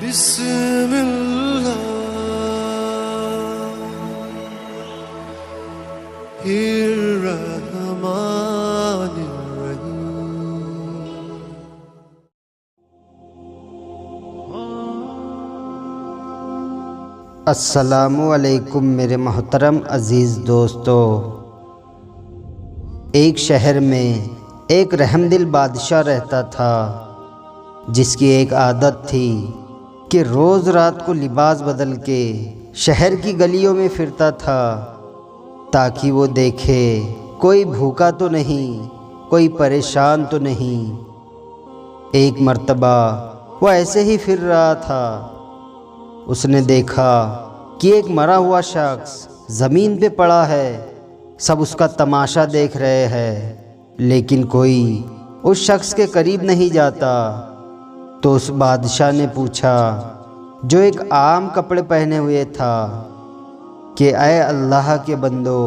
بسم اللہ الرحمن الرحیم۔ السلام علیکم میرے محترم عزیز دوستو۔ ایک شہر میں ایک رحم دل بادشاہ رہتا تھا، جس کی ایک عادت تھی کہ روز رات کو لباس بدل کے شہر کی گلیوں میں پھرتا تھا تاکہ وہ دیکھے کوئی بھوکا تو نہیں، کوئی پریشان تو نہیں۔ ایک مرتبہ وہ ایسے ہی پھر رہا تھا، اس نے دیکھا کہ ایک مرا ہوا شخص زمین پہ پڑا ہے۔ سب اس کا تماشا دیکھ رہے ہیں، لیکن کوئی اس شخص کے قریب نہیں جاتا۔ تو اس بادشاہ نے پوچھا، جو ایک عام کپڑے پہنے ہوئے تھا، کہ اے اللہ کے بندو،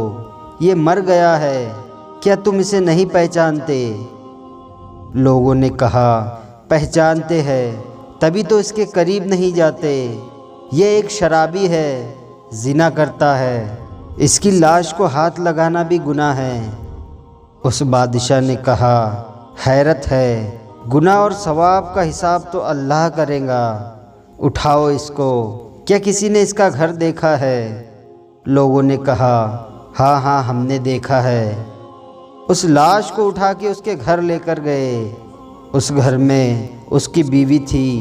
یہ مر گیا ہے، کیا تم اسے نہیں پہچانتے؟ لوگوں نے کہا، پہچانتے ہیں، تبھی تو اس کے قریب نہیں جاتے۔ یہ ایک شرابی ہے، زنا کرتا ہے، اس کی لاش کو ہاتھ لگانا بھی گناہ ہے۔ اس بادشاہ نے کہا، حیرت ہے، گناہ اور ثواب کا حساب تو اللہ کرے گا، اٹھاؤ اس کو، کیا کسی نے اس کا گھر دیکھا ہے؟ لوگوں نے کہا، ہاں ہاں ہم نے دیکھا ہے۔ اس لاش کو اٹھا کے اس کے گھر لے کر گئے۔ اس گھر میں اس کی بیوی تھی۔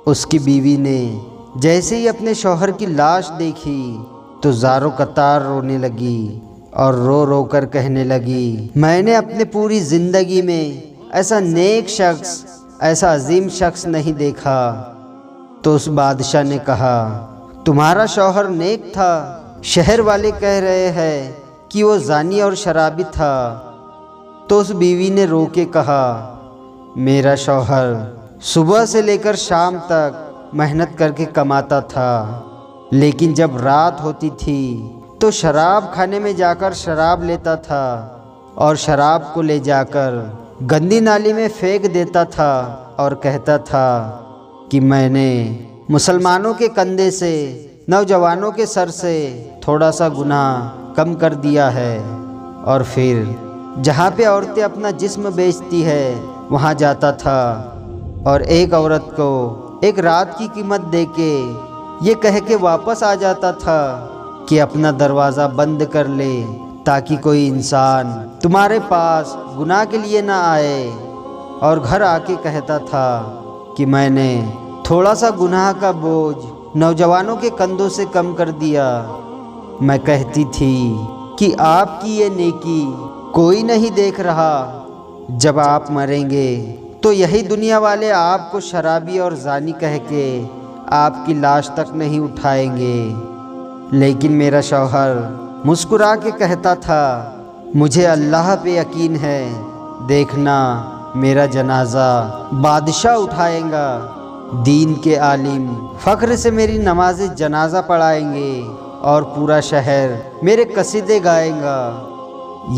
اس کی بیوی نے جیسے ہی اپنے شوہر کی لاش دیکھی تو زاروں قطار رونے لگی اور رو رو کر کہنے لگی، میں نے اپنے پوری زندگی میں ایسا نیک شخص، ایسا عظیم شخص نہیں دیکھا۔ تو اس بادشاہ نے کہا، تمہارا شوہر نیک تھا، شہر والے کہہ رہے ہیں کہ وہ زانی اور شرابی تھا۔ تو اس بیوی نے رو کے کہا، میرا شوہر صبح سے لے کر شام تک محنت کر کے کماتا تھا، لیکن جب رات ہوتی تھی تو شراب کھانے میں جا کر شراب لیتا تھا اور شراب کو لے جا کر گندی نالی میں پھینک دیتا تھا اور کہتا تھا کہ میں نے مسلمانوں کے کندھے سے، نوجوانوں کے سر سے تھوڑا سا گناہ کم کر دیا ہے۔ اور پھر جہاں پہ عورتیں اپنا جسم بیچتی ہے وہاں جاتا تھا اور ایک عورت کو ایک رات کی قیمت دے کے یہ کہہ کے واپس آ جاتا تھا کہ اپنا دروازہ بند کر لے تاکہ کوئی انسان تمہارے پاس گناہ کے لیے نہ آئے، اور گھر آ کے کہتا تھا کہ میں نے تھوڑا سا گناہ کا بوجھ نوجوانوں کے کندھوں سے کم کر دیا۔ میں کہتی تھی کہ آپ کی یہ نیکی کوئی نہیں دیکھ رہا، جب آپ مریں گے تو یہی دنیا والے آپ کو شرابی اور زانی کہہ کے آپ کی لاش تک نہیں اٹھائیں گے۔ لیکن میرا شوہر مسکرا کے کہتا تھا، مجھے اللہ پہ یقین ہے، دیکھنا میرا جنازہ بادشاہ اٹھائیں گا، دین کے عالم فخر سے میری نماز جنازہ پڑھائیں گے اور پورا شہر میرے قصیدے گائیں گا۔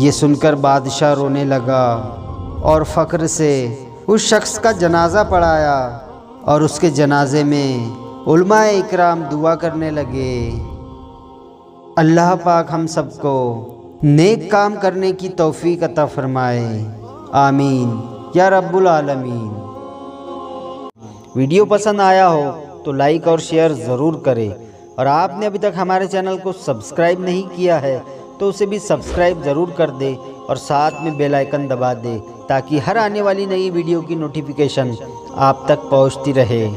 یہ سن کر بادشاہ رونے لگا اور فخر سے اس شخص کا جنازہ پڑھایا، اور اس کے جنازے میں علماء اکرام دعا کرنے لگے۔ اللہ پاک ہم سب کو نیک کام کرنے کی توفیق عطا فرمائے، آمین یا رب العالمین۔ ویڈیو پسند آیا ہو تو لائک اور شیئر ضرور کریں، اور آپ نے ابھی تک ہمارے چینل کو سبسکرائب نہیں کیا ہے تو اسے بھی سبسکرائب ضرور کر دے اور ساتھ میں بیل آئیکن دبا دے تاکہ ہر آنے والی نئی ویڈیو کی نوٹیفیکیشن آپ تک پہنچتی رہے۔